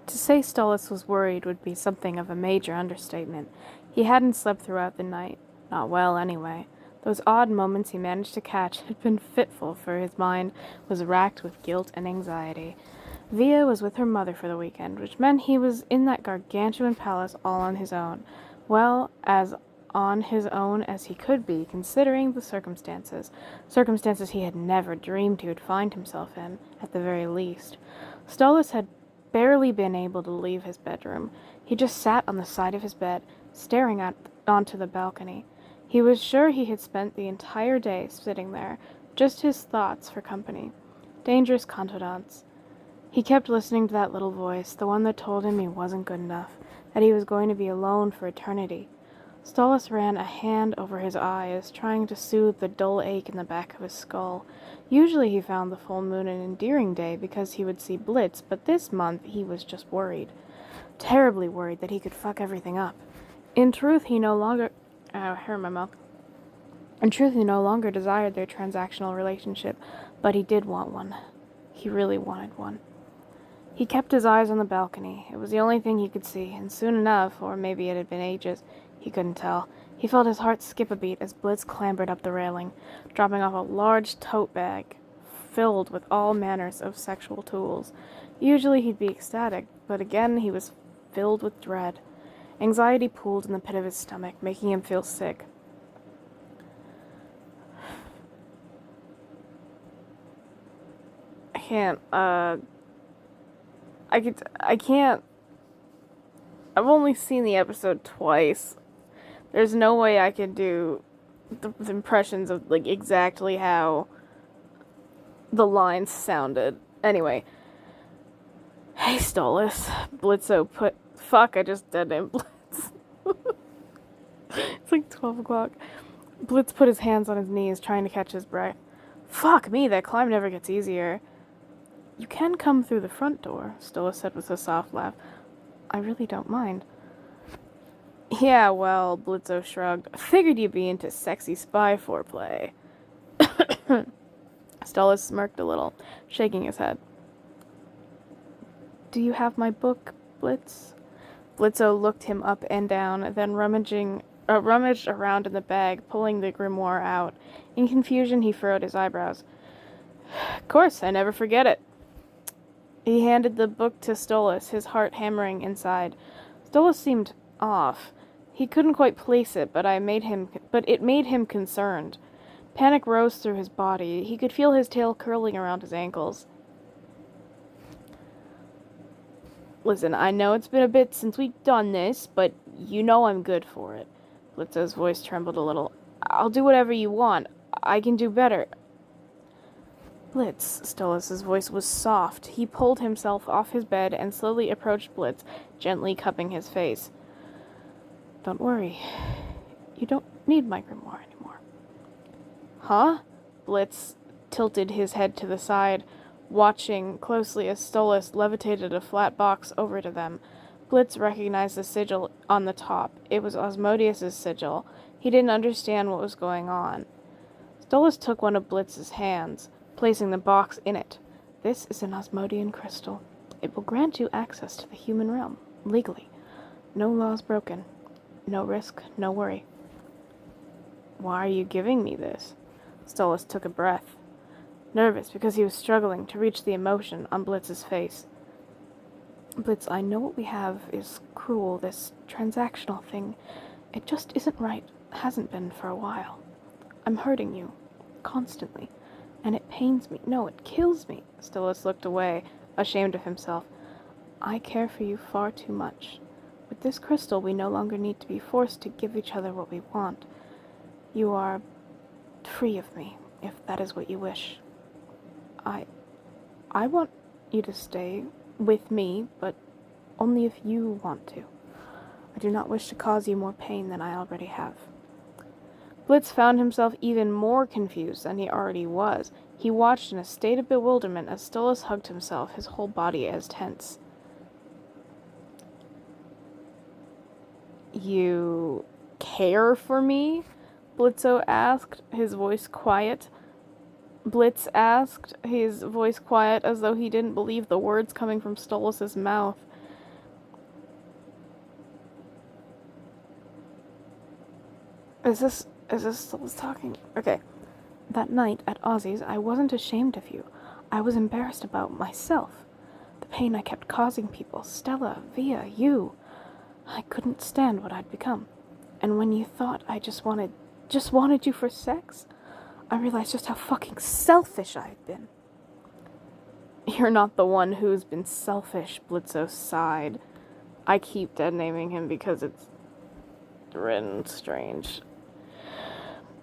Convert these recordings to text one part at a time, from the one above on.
To say Stolitz was worried would be something of a major understatement. He hadn't slept throughout the night. Not well, anyway. Those odd moments he managed to catch had been fitful, for his mind was racked with guilt and anxiety. Via was with her mother for the weekend, which meant he was in that gargantuan palace all on his own. Well, as on his own as he could be, considering the circumstances. Circumstances he had never dreamed he would find himself in, at the very least. Stolitz had barely been able to leave his bedroom. He just sat on the side of his bed, staring out onto the balcony. He was sure he had spent the entire day sitting there, just his thoughts for company. Dangerous confidants. He kept listening to that little voice, the one that told him he wasn't good enough, that he was going to be alone for eternity. Stolitz ran a hand over his eyes, trying to soothe the dull ache in the back of his skull. Usually he found the full moon an endearing day because he would see Blitz, but this month he was just worried. Terribly worried that he could fuck everything up. In truth, he no longer... hair in my mouth. In truth, he no longer desired their transactional relationship, but he did want one. He really wanted one. He kept his eyes on the balcony. It was the only thing he could see, and soon enough, or maybe it had been ages, he couldn't tell, he felt his heart skip a beat as Blitz clambered up the railing, dropping off a large tote bag filled with all manners of sexual tools. Usually he'd be ecstatic, but again he was filled with dread. Anxiety pooled in the pit of his stomach, making him feel sick. I can't. I've only seen the episode twice. There's no way I could do the impressions of, like, exactly how the lines sounded. Anyway. Hey, Stolitz. Blitzo put... Fuck, I just dead named Blitz. It's like 12 o'clock. Blitz put his hands on his knees, trying to catch his breath. Fuck me, that climb never gets easier. You can come through the front door, Stolitz said with a soft laugh. I really don't mind. Yeah, well, Blitzo shrugged. Figured you'd be into sexy spy foreplay. Stolitz smirked a little, shaking his head. Do you have my book, Blitz? Blitzo looked him up and down, then rummaged around in the bag, pulling the grimoire out. In confusion, he furrowed his eyebrows. Of course, I never forget it. He handed the book to Stolitz, his heart hammering inside. Stolitz seemed off. He couldn't quite place it, but it made him concerned. Panic rose through his body. He could feel his tail curling around his ankles. Listen, I know it's been a bit since we've done this, but you know I'm good for it. Blitzo's voice trembled a little. I'll do whatever you want. I can do better. Blitz, Stolitz's voice was soft. He pulled himself off his bed and slowly approached Blitz, gently cupping his face. Don't worry. You don't need my grimoire anymore. Huh? Blitz tilted his head to the side, watching closely as Stolitz levitated a flat box over to them. Blitz recognized the sigil on the top. It was Asmodeus's sigil. He didn't understand what was going on. Stolitz took one of Blitz's hands, placing the box in it. This is an Asmodean crystal. It will grant you access to the human realm, legally. No laws broken. No risk, no worry. Why are you giving me this? Stolitz took a breath, nervous because he was struggling to reach the emotion on Blitz's face. Blitz, I know what we have is cruel, this transactional thing. It just isn't right. Hasn't been for a while. I'm hurting you. Constantly. And it pains me. No, it kills me. Stolitz looked away, ashamed of himself. I care for you far too much. With this crystal, we no longer need to be forced to give each other what we want. You are free of me, if that is what you wish. I want you to stay with me, but only if you want to. I do not wish to cause you more pain than I already have. Blitz found himself even more confused than he already was. He watched in a state of bewilderment as Stolitz hugged himself, his whole body as tense. You care for me? Blitzo asked, his voice quiet. Blitz asked, his voice quiet, as though he didn't believe the words coming from Stolitz's mouth. Is this Stolitz talking? Okay. That night at Ozzy's, I wasn't ashamed of you. I was embarrassed about myself. The pain I kept causing people, Stella, Via, you. I couldn't stand what I'd become. And when you thought I just wanted you for sex, I realized just how fucking selfish I had been. You're not the one who's been selfish, Blitzo sighed. I keep dead naming him because it's written strange.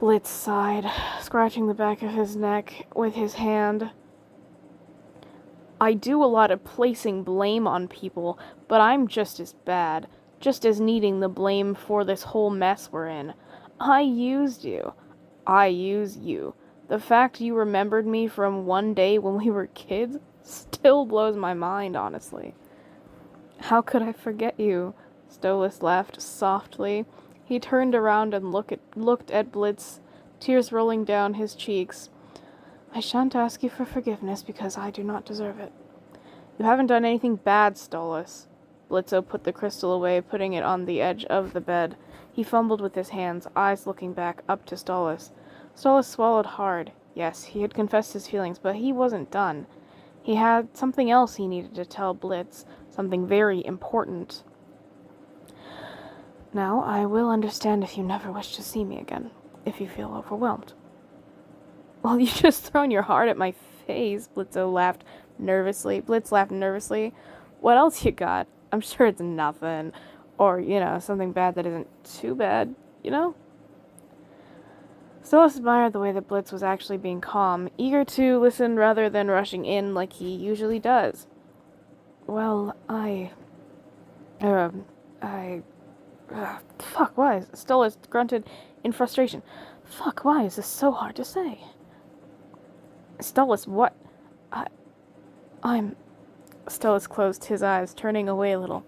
Blitz sighed, scratching the back of his neck with his hand. I do a lot of placing blame on people, but I'm just as bad, just as needing the blame for this whole mess we're in. I used you. I use you. The fact you remembered me from one day when we were kids still blows my mind, honestly. How could I forget you? Stolitz laughed softly. He turned around and looked at Blitz, tears rolling down his cheeks. I shan't ask you for forgiveness because I do not deserve it. You haven't done anything bad, Stolitz. Blitzo put the crystal away, putting it on the edge of the bed. He fumbled with his hands, eyes looking back up to Stolitz. Stolitz swallowed hard. Yes, he had confessed his feelings, but he wasn't done. He had something else he needed to tell Blitz, something very important. Now, I will understand if you never wish to see me again, if you feel overwhelmed. Well, you just thrown your heart at my face, Blitz laughed nervously. What else you got? I'm sure it's nothing. Or, something bad that isn't too bad, Stolitz admired the way that Blitz was actually being calm, eager to listen rather than rushing in like he usually does. Well, fuck, why? Stolitz grunted in frustration. Fuck, why is this so hard to say? Stolitz, what? Stolitz closed his eyes, turning away a little.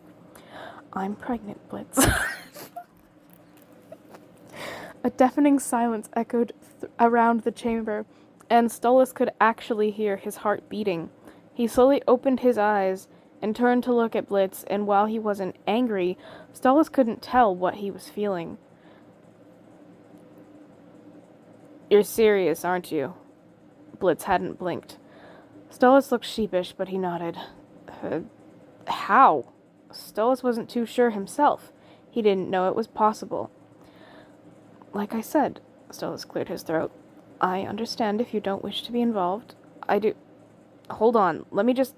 I'm pregnant, Blitz. A deafening silence echoed around the chamber, and Stolitz could actually hear his heart beating. He slowly opened his eyes and turned to look at Blitz, and while he wasn't angry, Stolitz couldn't tell what he was feeling. You're serious, aren't you? Blitz hadn't blinked. Stolitz looked sheepish, but he nodded. How? Stolitz wasn't too sure himself. He didn't know it was possible. Like I said, Stolitz cleared his throat. I understand if you don't wish to be involved. I do. Hold on, let me just...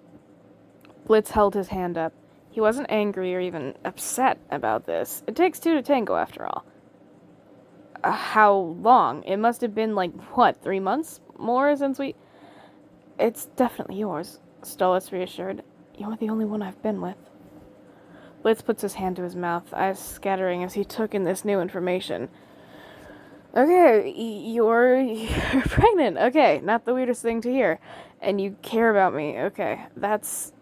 Blitz held his hand up. He wasn't angry or even upset about this. It takes two to tango, after all. How long? It must have been 3 months more since we... It's definitely yours, Stolitz reassured. You're the only one I've been with. Blitz puts his hand to his mouth, eyes scattering as he took in this new information. Okay, you're pregnant. Okay, not the weirdest thing to hear. And you care about me. Okay, that's...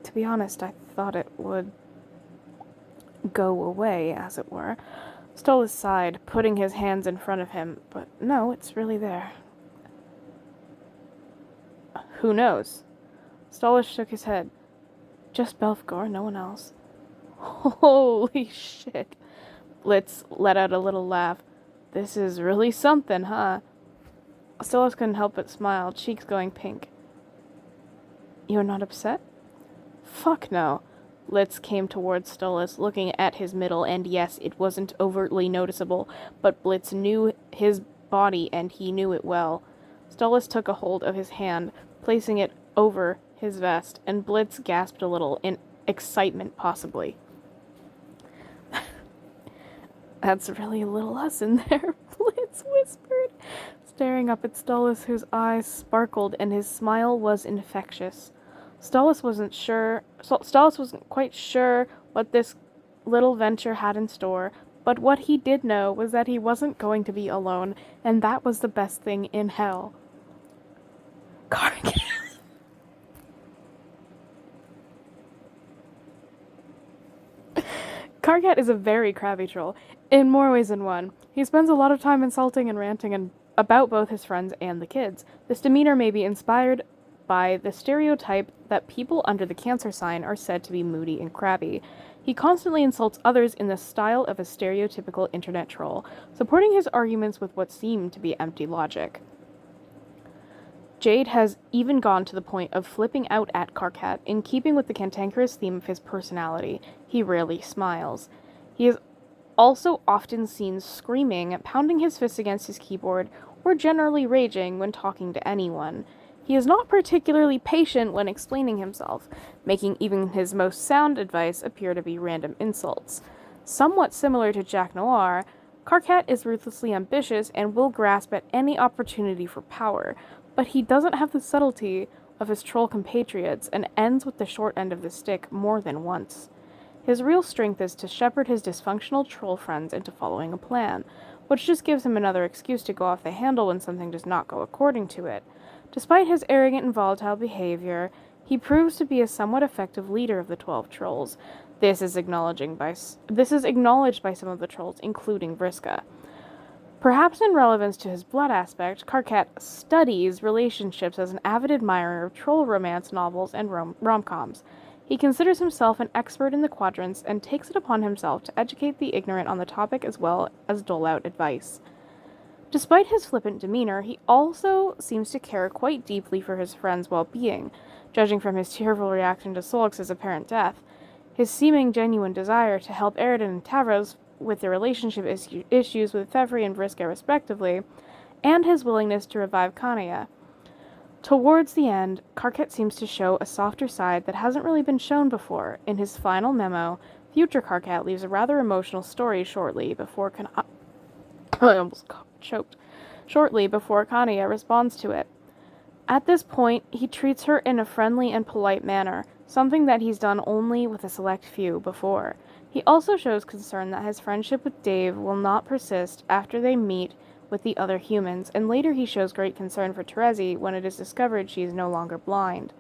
To be honest, I thought it would go away, as it were. Stolitz sighed, putting his hands in front of him. But no, it's really there. Who knows? Stolitz shook his head. Just Belfgor, no one else. Holy shit. Blitz let out a little laugh. This is really something, huh? Stolitz couldn't help but smile, cheeks going pink. You're not upset? Fuck no. Blitz came towards Stolitz, looking at his middle, and yes, it wasn't overtly noticeable, but Blitz knew his body, and he knew it well. Stolitz took a hold of his hand, placing it over his vest, and Blitz gasped a little, in excitement possibly. That's really a little us in there, Blitz whispered, staring up at Stolitz, whose eyes sparkled, and his smile was infectious. Stolitz wasn't quite sure what this little venture had in store, but what he did know was that he wasn't going to be alone, and that was the best thing in hell. Karkat is a very crabby troll, in more ways than one. He spends a lot of time insulting and ranting about both his friends and the kids. This demeanor may be inspired by the stereotype that people under the Cancer sign are said to be moody and crabby. He constantly insults others in the style of a stereotypical internet troll, supporting his arguments with what seem to be empty logic. Jade has even gone to the point of flipping out at Karkat, in keeping with the cantankerous theme of his personality. He rarely smiles. He is also often seen screaming, pounding his fists against his keyboard, or generally raging when talking to anyone. He is not particularly patient when explaining himself, making even his most sound advice appear to be random insults. Somewhat similar to Jack Noir, Karkat is ruthlessly ambitious and will grasp at any opportunity for power, but he doesn't have the subtlety of his troll compatriots and ends with the short end of the stick more than once. His real strength is to shepherd his dysfunctional troll friends into following a plan, which just gives him another excuse to go off the handle when something does not go according to it. Despite his arrogant and volatile behavior, he proves to be a somewhat effective leader of the 12 trolls. This is acknowledged by some of the trolls, including Vriska. Perhaps in relevance to his blood aspect, Karkat studies relationships as an avid admirer of troll romance novels and rom-coms. He considers himself an expert in the quadrants and takes it upon himself to educate the ignorant on the topic as well as dole out advice. Despite his flippant demeanor, he also seems to care quite deeply for his friend's well-being, judging from his tearful reaction to Solix's apparent death, his seeming genuine desire to help Eridan and Tavros with their relationship issues with Fevri and Vriska respectively, and his willingness to revive Kania. Towards the end, Karkat seems to show a softer side that hasn't really been shown before. In his final memo, future Karkat leaves a rather emotional story shortly before I almost choked. Shortly before Kania responds to it. At this point, he treats her in a friendly and polite manner, something that he's done only with a select few before. He also shows concern that his friendship with Dave will not persist after they meet with the other humans, and later he shows great concern for Terezi when it is discovered she is no longer blind.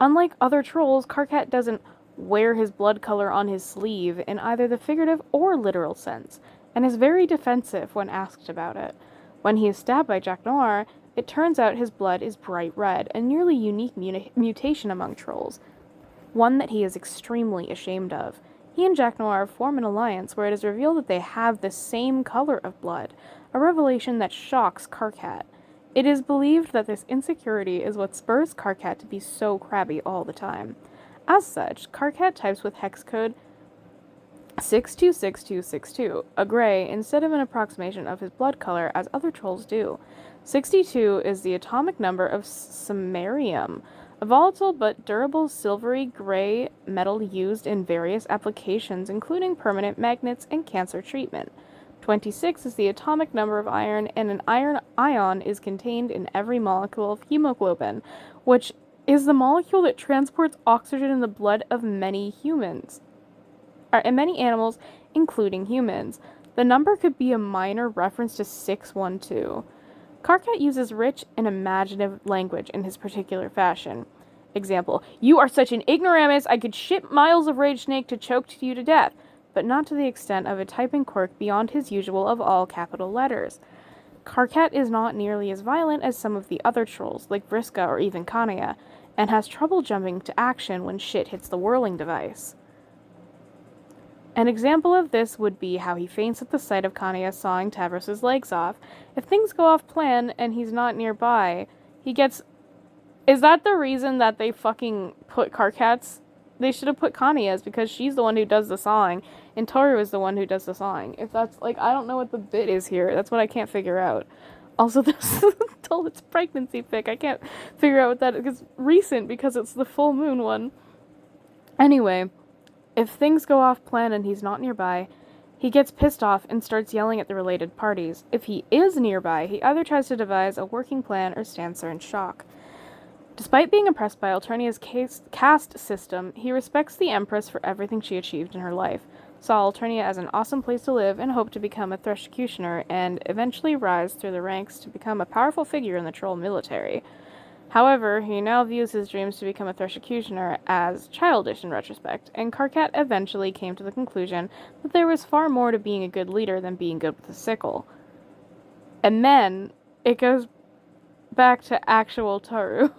Unlike other trolls, Karkat doesn't wear his blood color on his sleeve in either the figurative or literal sense, and is very defensive when asked about it. When he is stabbed by Jack Noir, it turns out his blood is bright red, a nearly unique mutation among trolls, one that he is extremely ashamed of. He and Jack Noir form an alliance where it is revealed that they have the same color of blood, a revelation that shocks Karkat. It is believed that this insecurity is what spurs Karkat to be so crabby all the time. As such, Karkat types with hex code 626262, a gray, instead of an approximation of his blood color as other trolls do. 62 is the atomic number of samarium, a volatile but durable silvery gray metal used in various applications, including permanent magnets and cancer treatment. 26 is the atomic number of iron, and an iron ion is contained in every molecule of hemoglobin, which is the molecule that transports oxygen in the blood of many animals, including humans. The number could be a minor reference to 612. Karkat uses rich and imaginative language in his particular fashion. Example, "You are such an ignoramus, I could ship miles of rage snake to choke you to death," but not to the extent of a typing quirk beyond his usual of all capital letters. Karkat is not nearly as violent as some of the other trolls, like Vriska or even Kania, and has trouble jumping to action when shit hits the whirling device. An example of this would be how he faints at the sight of Kania sawing Tavros' legs off. If things go off plan and he's not nearby, he gets... Is that the reason that they fucking put Karkats? They should have put Kania's, because she's the one who does the sawing, and Tohru is the one who does the sawing. If that's, like, I don't know what the bit is here. That's what I can't figure out. Also, this Stolitz pregnancy pic, I can't figure out what that is. It's recent, because it's the full moon one. Anyway... If things go off plan and he's not nearby, he gets pissed off and starts yelling at the related parties. If he is nearby, he either tries to devise a working plan or stands there in shock. Despite being impressed by Alternia's caste system, he respects the Empress for everything she achieved in her life, saw Alternia as an awesome place to live, and hoped to become a Threshucutioner and eventually rise through the ranks to become a powerful figure in the troll military. However, he now views his dreams to become a Threshucutioner as childish in retrospect, and Karkat eventually came to the conclusion that there was far more to being a good leader than being good with a sickle. And then, it goes back to actual Tohru.